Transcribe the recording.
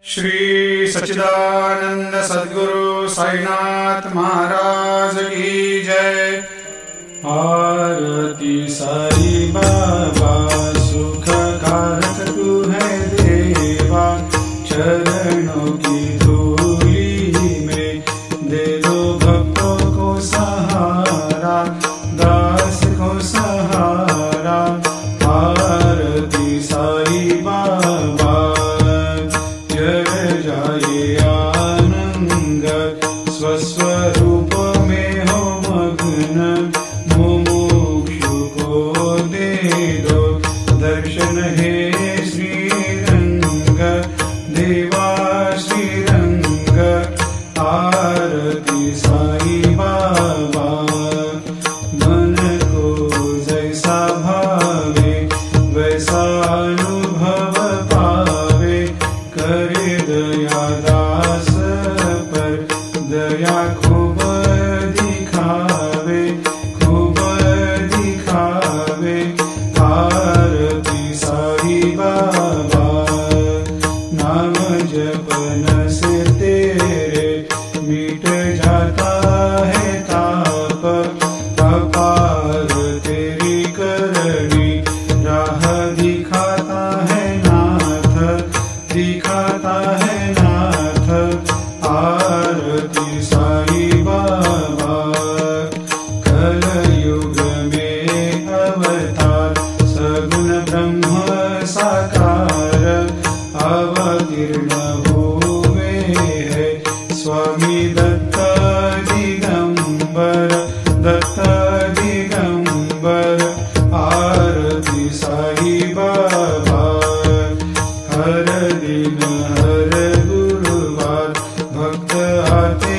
श्री सच्चिदानंद सद्गुरु साईनाथ महाराज की जय। आरती साई बाबा सुख कारक तू है देवा, चरणों की धूली में दे दो भक्तों को सहारा, दास को सहारा। आरती साई बाबा जय जाए आनंद, स्वस्वरूप में हो मग्न, मुमुक्षु को दे दो दर्शन हे श्रीरंग, देवा श्रीरंग। आरती साई बाबा मन को जैसा भावे वैसा अनुभव पावे, करे दया दास पर दया खूब दिखावे, खूब दिखावे। आरती साई बाबा नाम जपन से तेरे मिट जाता है ताप, अपार तेरी करनी राह दिखाता है नाथ, दिखाता है नाथ। आरती साई बाबा कलयुग में अवतार, सगुण ब्रह्म साकार अवतीर्ण हुए है स्वामी दत्त दिगंबर, दत्त दिगंबर। आरती साई बाबा हर दिन हर गुरुवार भक्त आते